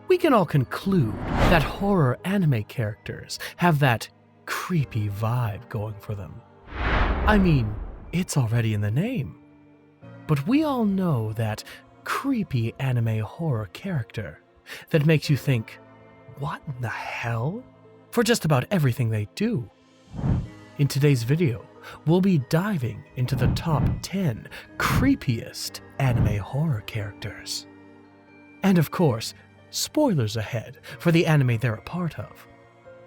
We can all conclude that horror anime characters have that creepy vibe going for them. I mean, it's already in the name. But we all know that creepy anime horror character that makes you think, what in the hell? For just about everything they do. In today's video, we'll be diving into the top 10 creepiest anime horror characters. And of course, spoilers ahead for the anime they're a part of.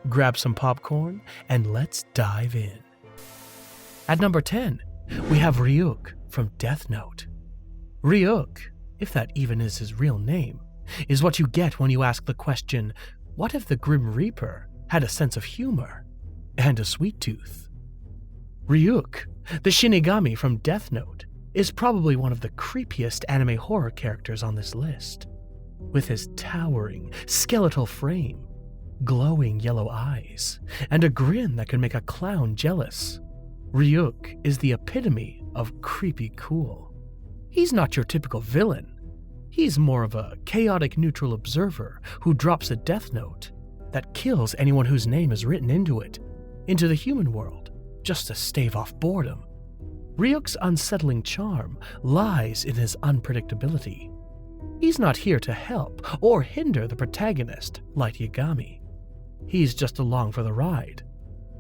Grab some popcorn and let's dive in. At number 10, we have Ryuk from Death Note. Ryuk, if that even is his real name, is what you get when you ask the question, what if the Grim Reaper had a sense of humor and a sweet tooth? Ryuk, the Shinigami from Death Note, is probably one of the creepiest anime horror characters on this list. With his towering, skeletal frame, glowing yellow eyes, and a grin that can make a clown jealous, Ryuk is the epitome of creepy cool. He's not your typical villain. He's more of a chaotic neutral observer who drops a death note that kills anyone whose name is written into it, into the human world, just to stave off boredom. Ryuk's unsettling charm lies in his unpredictability. He's not here to help or hinder the protagonist, Light Yagami. He's just along for the ride,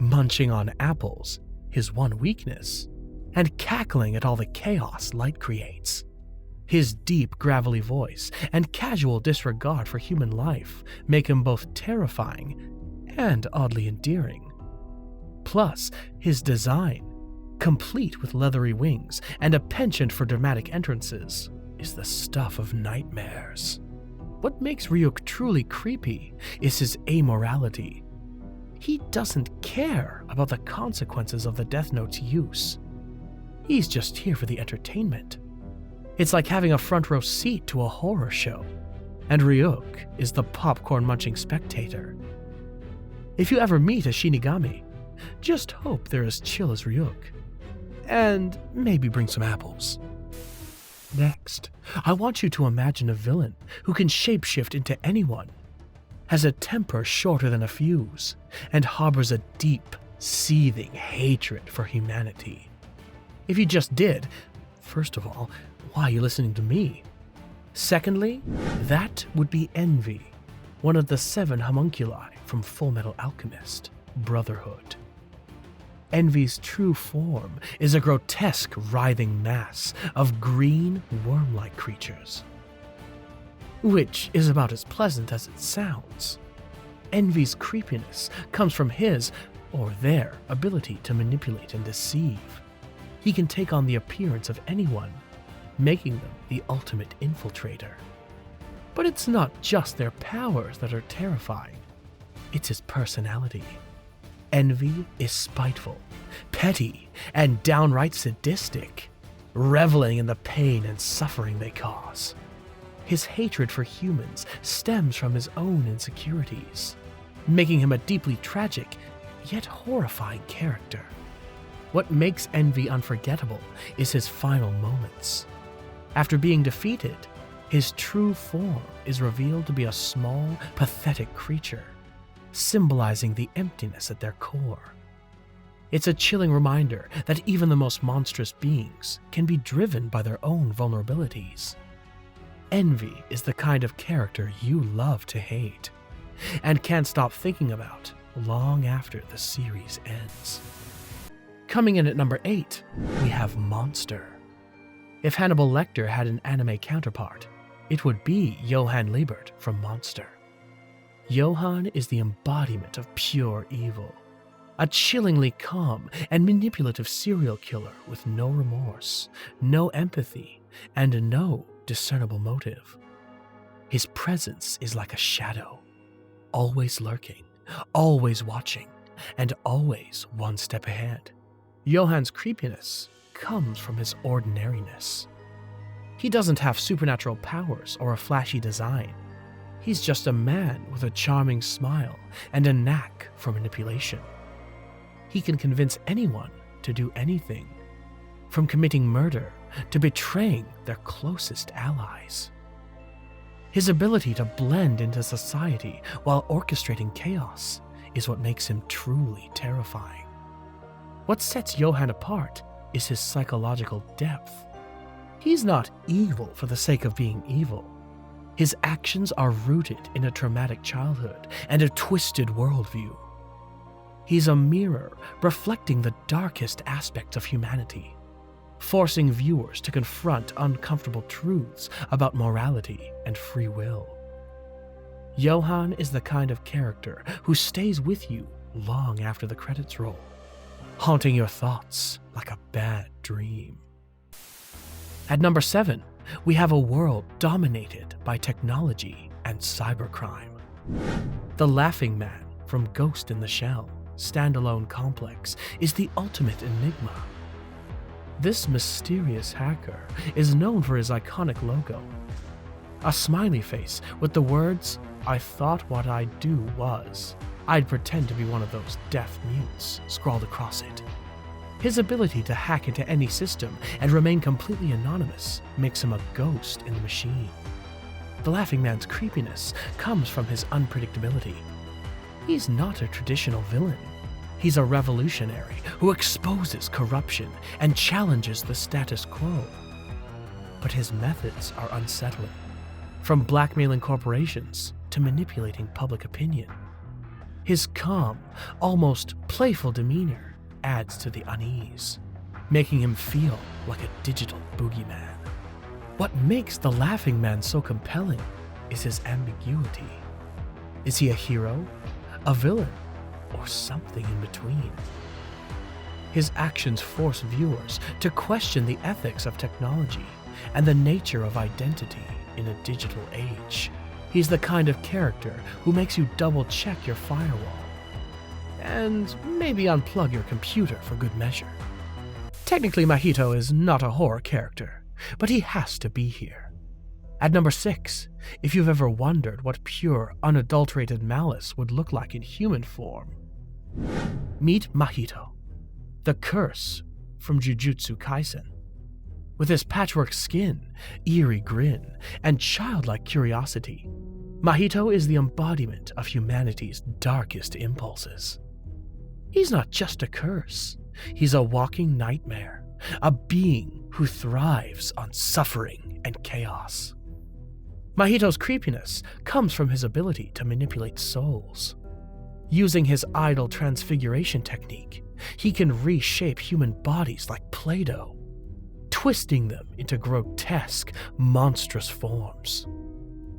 munching on apples, his one weakness, and cackling at all the chaos Light creates. His deep, gravelly voice and casual disregard for human life make him both terrifying and oddly endearing. Plus, his design, complete with leathery wings and a penchant for dramatic entrances, is the stuff of nightmares. What makes Ryuk truly creepy is his amorality. He doesn't care about the consequences of the Death Note's use. He's just here for the entertainment. It's like having a front row seat to a horror show, and Ryuk is the popcorn-munching spectator. If you ever meet a Shinigami, just hope they're as chill as Ryuk, and maybe bring some apples. Next, I want you to imagine a villain who can shapeshift into anyone, has a temper shorter than a fuse, and harbors a deep, seething hatred for humanity. If you just did, first of all, why are you listening to me? Secondly, that would be Envy, one of the 7 homunculi from Fullmetal Alchemist, Brotherhood. Envy's true form is a grotesque, writhing mass of green, worm-like creatures, which is about as pleasant as it sounds. Envy's creepiness comes from his, or their, ability to manipulate and deceive. He can take on the appearance of anyone, making them the ultimate infiltrator. But it's not just their powers that are terrifying, it's his personality. Envy is spiteful, petty, and downright sadistic, reveling in the pain and suffering they cause. His hatred for humans stems from his own insecurities, making him a deeply tragic, yet horrifying character. What makes Envy unforgettable is his final moments. After being defeated, his true form is revealed to be a small, pathetic creature, symbolizing the emptiness at their core. It's a chilling reminder that even the most monstrous beings can be driven by their own vulnerabilities. Envy is the kind of character you love to hate, and can't stop thinking about long after the series ends. Coming in at number 8, we have Monster. If Hannibal Lecter had an anime counterpart, it would be Johan Liebert from Monster. Johan is the embodiment of pure evil, a chillingly calm and manipulative serial killer with no remorse, no empathy, and no discernible motive. His presence is like a shadow, always lurking, always watching, and always one step ahead. Johan's creepiness comes from his ordinariness. He doesn't have supernatural powers or a flashy design. He's just a man with a charming smile and a knack for manipulation. He can convince anyone to do anything, from committing murder to betraying their closest allies. His ability to blend into society while orchestrating chaos is what makes him truly terrifying. What sets Johan apart is his psychological depth. He's not evil for the sake of being evil. His actions are rooted in a traumatic childhood and a twisted worldview. He's a mirror reflecting the darkest aspects of humanity, forcing viewers to confront uncomfortable truths about morality and free will. Johan is the kind of character who stays with you long after the credits roll, haunting your thoughts like a bad dream. At number 7, we have a world dominated by technology and cybercrime. The Laughing Man from Ghost in the Shell standalone complex is the ultimate enigma. This mysterious hacker is known for his iconic logo, a smiley face with the words, "I thought what I'd do was, I'd pretend to be one of those deaf mutes," scrawled across it. His ability to hack into any system and remain completely anonymous makes him a ghost in the machine. The Laughing Man's creepiness comes from his unpredictability. He's not a traditional villain. He's a revolutionary who exposes corruption and challenges the status quo. But his methods are unsettling, from blackmailing corporations to manipulating public opinion. His calm, almost playful demeanor adds to the unease, making him feel like a digital boogeyman. What makes the Laughing Man so compelling is his ambiguity. Is he a hero, a villain, or something in between? His actions force viewers to question the ethics of technology and the nature of identity in a digital age. He's the kind of character who makes you double-check your firewall and maybe unplug your computer for good measure. Technically, Mahito is not a horror character, but he has to be here. At number 6, if you've ever wondered what pure, unadulterated malice would look like in human form, meet Mahito, the curse from Jujutsu Kaisen. With his patchwork skin, eerie grin, and childlike curiosity, Mahito is the embodiment of humanity's darkest impulses. He's not just a curse, he's a walking nightmare, a being who thrives on suffering and chaos. Mahito's creepiness comes from his ability to manipulate souls. Using his idle transfiguration technique, he can reshape human bodies like Play-Doh, twisting them into grotesque, monstrous forms.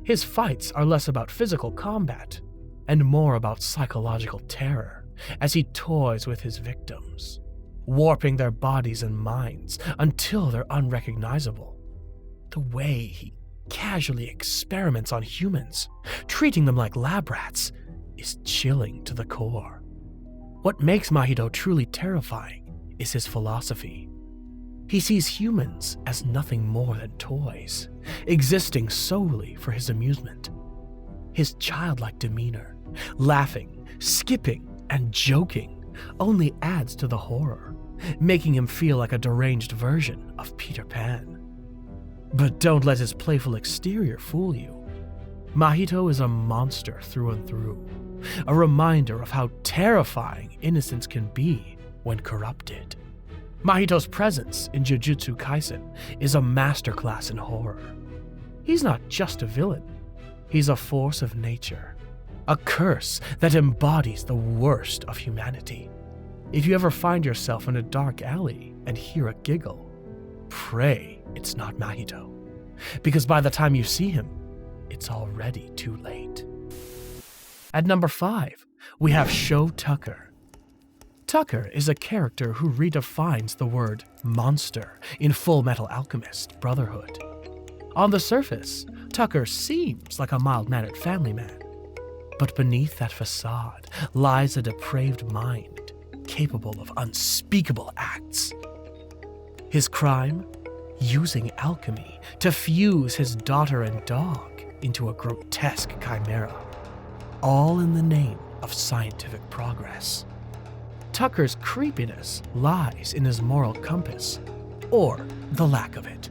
His fights are less about physical combat and more about psychological terror as he toys with his victims, warping their bodies and minds until they're unrecognizable. The way he casually experiments on humans, treating them like lab rats, is chilling to the core. What makes Mahito truly terrifying is his philosophy. He sees humans as nothing more than toys, existing solely for his amusement. His childlike demeanor, laughing, skipping, and joking only adds to the horror, making him feel like a deranged version of Peter Pan. But don't let his playful exterior fool you. Mahito is a monster through and through, a reminder of how terrifying innocence can be when corrupted. Mahito's presence in Jujutsu Kaisen is a masterclass in horror. He's not just a villain, he's a force of nature, a curse that embodies the worst of humanity. If you ever find yourself in a dark alley and hear a giggle, pray it's not Mahito, because by the time you see him, it's already too late. At number 5, we have Shou Tucker. Tucker is a character who redefines the word monster in Fullmetal Alchemist Brotherhood. On the surface, Tucker seems like a mild-mannered family man, but beneath that facade lies a depraved mind capable of unspeakable acts. His crime? Using alchemy to fuse his daughter and dog into a grotesque chimera, all in the name of scientific progress. Tucker's creepiness lies in his moral compass, or the lack of it.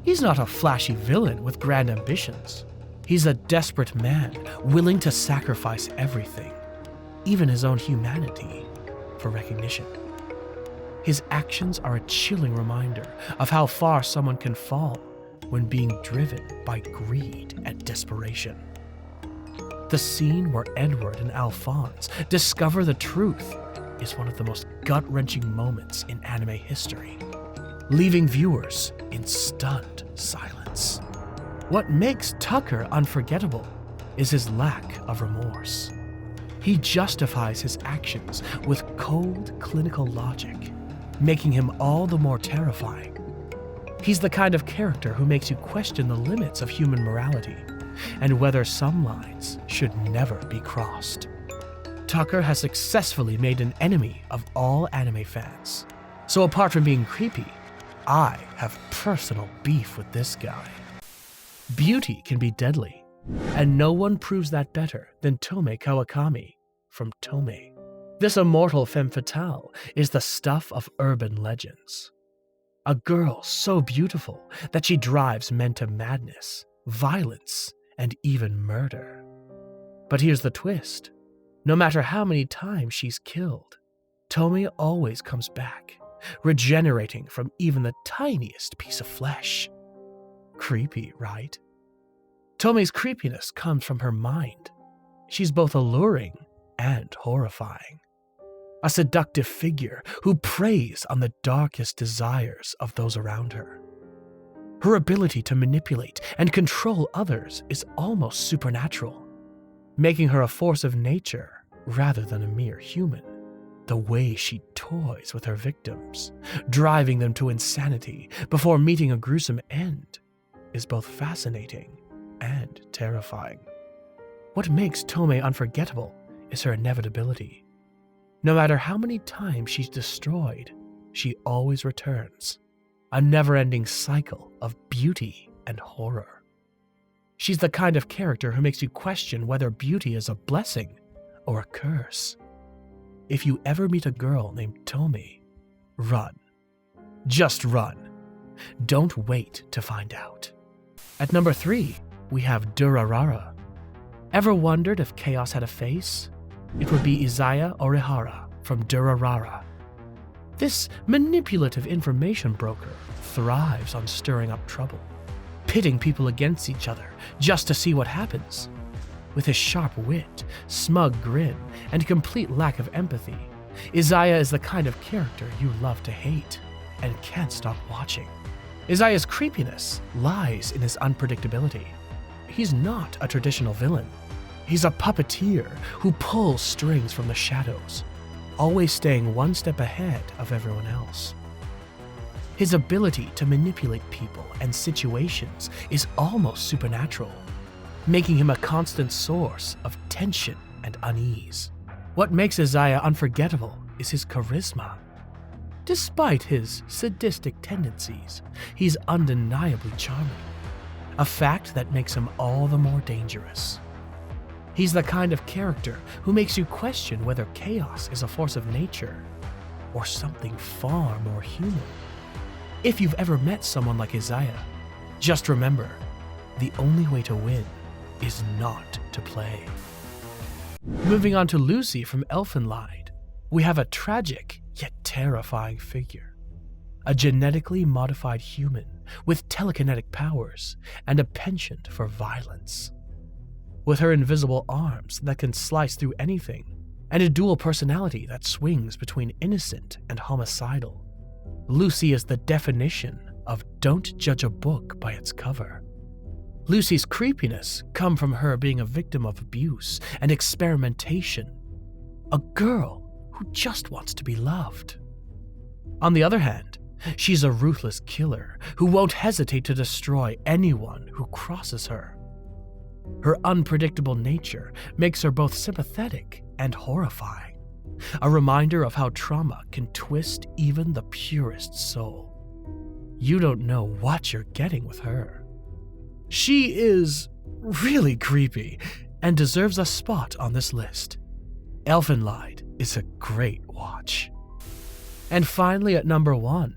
He's not a flashy villain with grand ambitions. He's a desperate man, willing to sacrifice everything, even his own humanity, for recognition. His actions are a chilling reminder of how far someone can fall when being driven by greed and desperation. The scene where Edward and Alphonse discover the truth is one of the most gut-wrenching moments in anime history, leaving viewers in stunned silence. What makes Tucker unforgettable is his lack of remorse. He justifies his actions with cold, clinical logic, making him all the more terrifying. He's the kind of character who makes you question the limits of human morality and whether some lines should never be crossed. Tucker has successfully made an enemy of all anime fans. So apart from being creepy, I have personal beef with this guy. Beauty can be deadly, and no one proves that better than Tomie Kawakami from Tomie. This immortal femme fatale is the stuff of urban legends. A girl so beautiful that she drives men to madness, violence, and even murder. But here's the twist. No matter how many times she's killed, Tomie always comes back, regenerating from even the tiniest piece of flesh. Creepy, right? Tomie's creepiness comes from her mind. She's both alluring and horrifying. A seductive figure who preys on the darkest desires of those around her. Her ability to manipulate and control others is almost supernatural, making her a force of nature rather than a mere human. The way she toys with her victims, driving them to insanity before meeting a gruesome end, is both fascinating and terrifying. What makes Tomie unforgettable is her inevitability. No matter how many times she's destroyed, she always returns. A never-ending cycle of beauty and horror. She's the kind of character who makes you question whether beauty is a blessing or a curse. If you ever meet a girl named Tomie, run. Just run. Don't wait to find out. At number 3, we have Durarara. Ever wondered if chaos had a face? It would be Izaya Orihara from Durarara. This manipulative information broker thrives on stirring up trouble, pitting people against each other just to see what happens. With his sharp wit, smug grin, and complete lack of empathy, Izaya is the kind of character you love to hate and can't stop watching. Izaya's creepiness lies in his unpredictability. He's not a traditional villain. He's a puppeteer who pulls strings from the shadows, always staying one step ahead of everyone else. His ability to manipulate people and situations is almost supernatural, making him a constant source of tension and unease. What makes Izaya unforgettable is his charisma. Despite his sadistic tendencies, he's undeniably charming, a fact that makes him all the more dangerous. He's the kind of character who makes you question whether chaos is a force of nature or something far more human. If you've ever met someone like Izaya, just remember, the only way to win is not to play. Moving on to Lucy from Elfen Lied, we have a tragic yet terrifying figure. A genetically modified human with telekinetic powers and a penchant for violence. With her invisible arms that can slice through anything, and a dual personality that swings between innocent and homicidal, Lucy is the definition of don't judge a book by its cover. Lucy's creepiness comes from her being a victim of abuse and experimentation, a girl who just wants to be loved. On the other hand, she's a ruthless killer who won't hesitate to destroy anyone who crosses her. Her unpredictable nature makes her both sympathetic and horrifying, a reminder of how trauma can twist even the purest soul. You don't know what you're getting with her. She is really creepy and deserves a spot on this list. Elfen Lied is a great watch. And finally at number 1,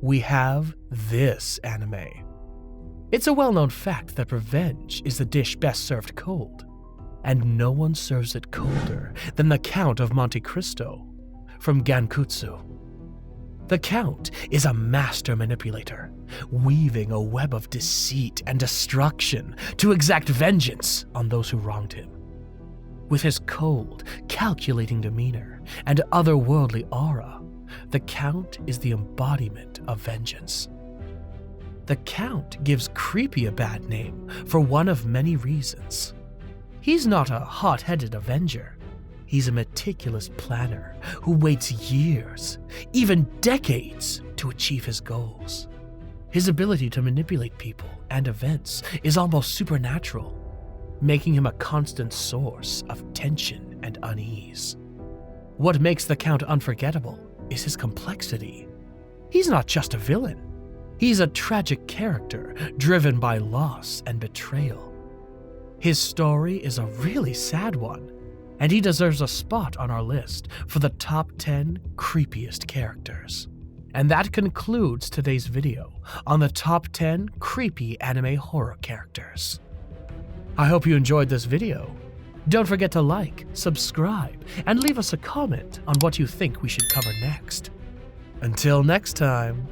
we have this anime. It's a well-known fact that revenge is the dish best served cold, and no one serves it colder than the Count of Monte Cristo from Gankutsu. The Count is a master manipulator, weaving a web of deceit and destruction to exact vengeance on those who wronged him. With his cold, calculating demeanor and otherworldly aura, the Count is the embodiment of vengeance. The Count gives Creepy a bad name for one of many reasons. He's not a hot-headed avenger. He's a meticulous planner who waits years, even decades, to achieve his goals. His ability to manipulate people and events is almost supernatural, making him a constant source of tension and unease. What makes the Count unforgettable is his complexity. He's not just a villain. He's a tragic character driven by loss and betrayal. His story is a really sad one, and he deserves a spot on our list for the top 10 creepiest characters. And that concludes today's video on the top 10 creepy anime horror characters. I hope you enjoyed this video. Don't forget to like, subscribe, and leave us a comment on what you think we should cover next. Until next time.